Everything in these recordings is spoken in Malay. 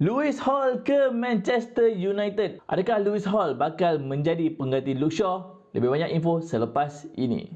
Lewis Hall ke Manchester United? Adakah Lewis Hall bakal menjadi pengganti Luke Shaw? Lebih banyak info selepas ini.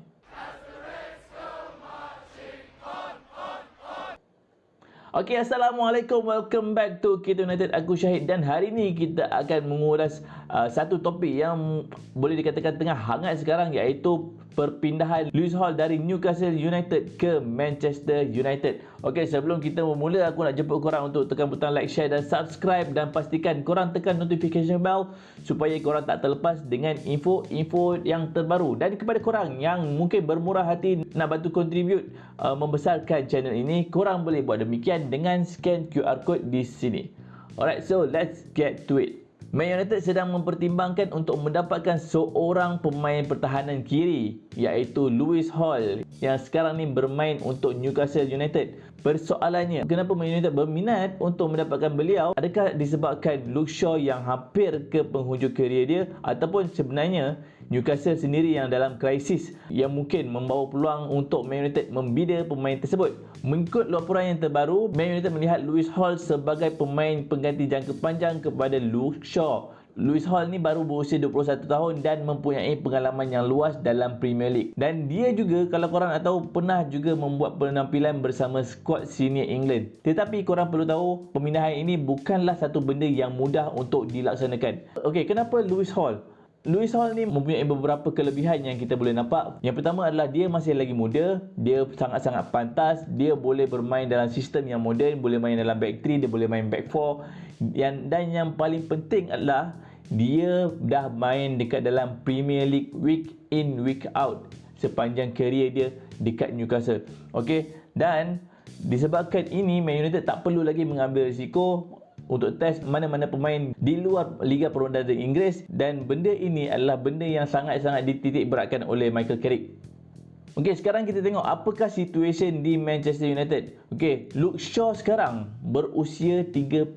Okey, Assalamualaikum. Welcome back to Kita United. Aku Syahid dan hari ini kita akan mengulas satu topik yang boleh dikatakan tengah hangat sekarang, iaitu perpindahan Lewis Hall dari Newcastle United ke Manchester United. Okey, sebelum kita memula, aku nak jemput korang untuk tekan butang like, share dan subscribe, dan pastikan korang tekan notification bell supaya korang tak terlepas dengan info-info yang terbaru. Dan kepada korang yang mungkin bermurah hati nak bantu contribute membesarkan channel ini, korang boleh buat demikian dengan scan QR code di sini. Alright, so let's get to it. Man United sedang mempertimbangkan untuk mendapatkan seorang pemain pertahanan kiri, iaitu Lewis Hall yang sekarang ni bermain untuk Newcastle United. Persoalannya, kenapa Man United berminat untuk mendapatkan beliau? Adakah disebabkan Luke Shaw yang hampir ke penghujung kerjaya dia, ataupun sebenarnya Newcastle sendiri yang dalam krisis yang mungkin membawa peluang untuk Man United membida pemain tersebut? Mengikut laporan yang terbaru, Man United melihat Lewis Hall sebagai pemain pengganti jangka panjang kepada Luke Shaw. Lewis Hall ni baru berusia 21 tahun dan mempunyai pengalaman yang luas dalam Premier League. Dan dia juga, kalau korang nak tahu, pernah juga membuat penampilan bersama skuad senior England. Tetapi korang perlu tahu, pemindahan ini bukanlah satu benda yang mudah untuk dilaksanakan. Okey, kenapa Lewis Hall? Lewis Hall ni mempunyai beberapa kelebihan yang kita boleh nampak. Yang pertama adalah dia masih lagi muda, dia sangat-sangat pantas, dia boleh bermain dalam sistem yang moden, boleh main dalam back 3, dia boleh main back 4. Dan yang paling penting adalah dia dah main dekat dalam Premier League week in week out sepanjang kerjaya dia dekat Newcastle. Okey, dan disebabkan ini Man United tak perlu lagi mengambil risiko untuk test mana-mana pemain di luar Liga Perundaan Inggeris, dan benda ini adalah benda yang sangat-sangat dititik beratkan oleh Michael Carrick. Okey, sekarang kita tengok apakah situasi di Manchester United. Okey, Luke Shaw sekarang berusia 31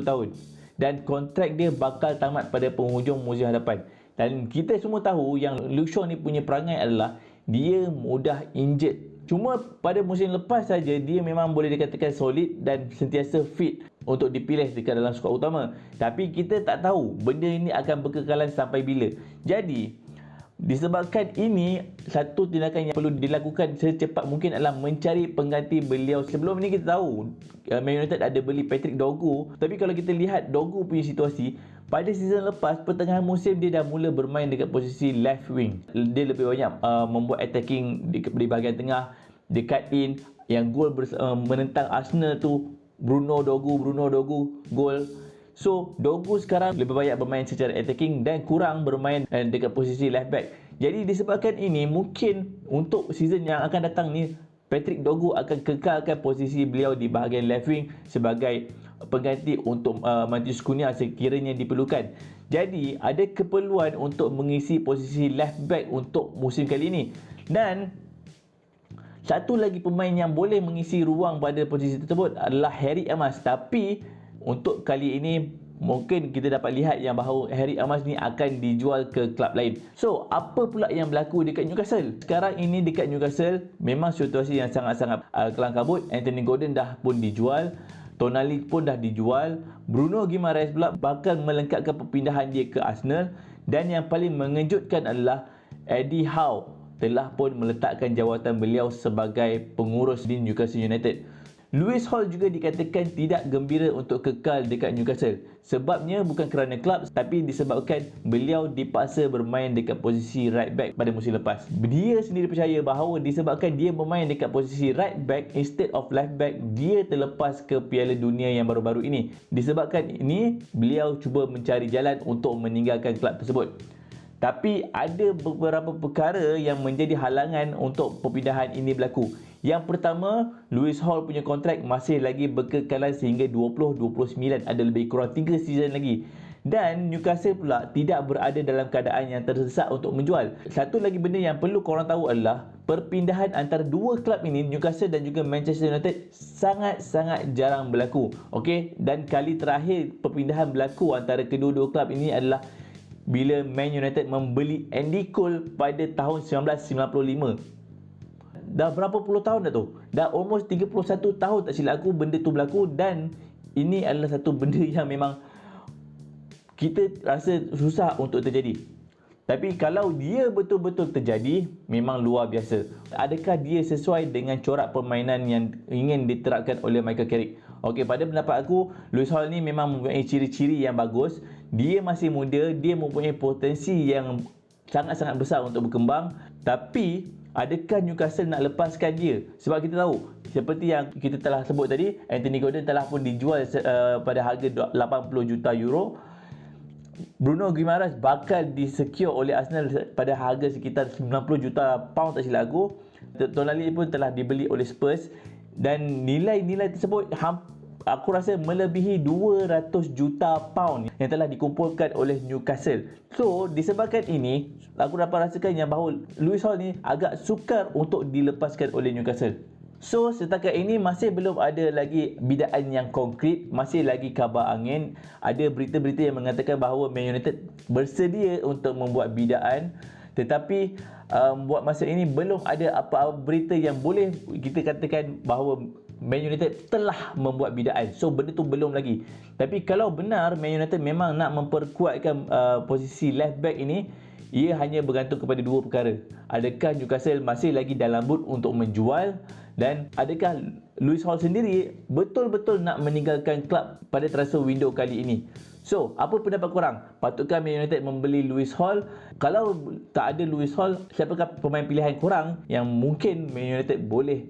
tahun dan kontrak dia bakal tamat pada penghujung musim hadapan. Dan kita semua tahu yang Luke Shaw ni punya perangai adalah dia mudah injured. Cuma pada musim lepas saja dia memang boleh dikatakan solid dan sentiasa fit untuk dipilih dekat dalam skuad utama. Tapi kita tak tahu benda ini akan berkekalan sampai bila. Jadi disebabkan ini, satu tindakan yang perlu dilakukan secepat mungkin adalah mencari pengganti beliau. Sebelum ni kita tahu Man United ada beli Patrick Dorgu, tapi kalau kita lihat Dorgu punya situasi, pada season lepas pertengahan musim dia dah mula bermain dekat posisi left wing. Dia lebih banyak membuat attacking di bahagian tengah, dekat in. Yang gol menentang Arsenal tu Bruno Dorgu gol. So Dorgu sekarang lebih banyak bermain secara attacking dan kurang bermain dekat posisi left back. Jadi disebabkan ini, mungkin untuk season yang akan datang ni Patrick Dorgu akan kekalkan posisi beliau di bahagian left wing sebagai pengganti untuk Matheus Cunha sekiranya diperlukan. Jadi ada keperluan untuk mengisi posisi left back untuk musim kali ini. Dan satu lagi pemain yang boleh mengisi ruang pada posisi tersebut adalah Harry Amos. Tapi untuk kali ini mungkin kita dapat lihat yang bahawa Harry Amos ni akan dijual ke klub lain. So, apa pula yang berlaku dekat Newcastle? Sekarang ini dekat Newcastle memang situasi yang sangat-sangat kelang kabut. Anthony Gordon dah pun dijual, Tonali pun dah dijual, Bruno Guimaraes pula bakal melengkapkan perpindahan dia ke Arsenal, dan yang paling mengejutkan adalah Eddie Howe telah pun meletakkan jawatan beliau sebagai pengurus di Newcastle United. Lewis Hall juga dikatakan tidak gembira untuk kekal dekat Newcastle. Sebabnya bukan kerana klub, tapi disebabkan beliau dipaksa bermain dekat posisi right back pada musim lepas. Dia sendiri percaya bahawa disebabkan dia bermain dekat posisi right back instead of left back, dia terlepas ke Piala Dunia yang baru-baru ini. Disebabkan ini, beliau cuba mencari jalan untuk meninggalkan klub tersebut. Tapi ada beberapa perkara yang menjadi halangan untuk perpindahan ini berlaku. Yang pertama, Lewis Hall punya kontrak masih lagi berkekalan sehingga 2029, ada lebih kurang 3 season lagi. Dan Newcastle pula tidak berada dalam keadaan yang terdesak untuk menjual. Satu lagi benda yang perlu korang tahu adalah perpindahan antara dua klub ini, Newcastle dan juga Manchester United, sangat-sangat jarang berlaku. Okey, dan kali terakhir perpindahan berlaku antara kedua-dua klub ini adalah bila Man United membeli Andy Cole pada tahun 1995. Dah berapa puluh tahun dah tu? Dah almost 31 tahun tak silap aku benda tu berlaku, dan ini adalah satu benda yang memang kita rasa susah untuk terjadi. Tapi kalau dia betul-betul terjadi, memang luar biasa. Adakah dia sesuai dengan corak permainan yang ingin diterapkan oleh Michael Carrick? Okey, pada pendapat aku, Lewis Hall ni memang mempunyai ciri-ciri yang bagus. Dia masih muda, dia mempunyai potensi yang sangat-sangat besar untuk berkembang. Tapi, adakah Newcastle nak lepaskan dia? Sebab kita tahu, seperti yang kita telah sebut tadi, Anthony Gordon telah pun dijual pada harga 80 juta euro. Bruno Guimaraes bakal disecure oleh Arsenal pada harga sekitar 90 juta pound tak silap aku. Tonali pun telah dibeli oleh Spurs dan nilai-nilai tersebut aku rasa melebihi 200 juta pound yang telah dikumpulkan oleh Newcastle. So, disebabkan ini, aku dapat rasakan yang bahawa Lewis Hall ni agak sukar untuk dilepaskan oleh Newcastle. So, setakat ini masih belum ada lagi bidaan yang konkret, masih lagi kabar angin. Ada berita-berita yang mengatakan bahawa Man United bersedia untuk membuat bidaan, tetapi buat masa ini belum ada apa-apa berita yang boleh kita katakan bahawa Man United telah membuat bidaan. So, benda tu belum lagi. Tapi kalau benar Man United memang nak memperkuatkan posisi left back ini, ia hanya bergantung kepada dua perkara. Adakah Newcastle masih lagi dalam mood untuk menjual, dan adakah Lewis Hall sendiri betul-betul nak meninggalkan klub pada transfer window kali ini. So, apa pendapat korang? Patutkah Man United membeli Lewis Hall? Kalau tak ada Lewis Hall, siapakah pemain pilihan korang yang mungkin Man United boleh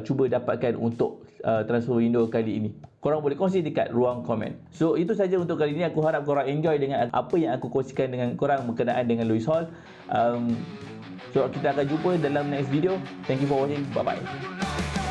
cuba dapatkan untuk transfer window kali ini? Korang boleh kongsi dekat ruang komen. So, itu saja untuk kali ini. Aku harap korang enjoy dengan apa yang aku kongsikan dengan korang berkenaan dengan Lewis Hall. So, kita akan jumpa dalam next video. Thank you for watching. Bye-bye.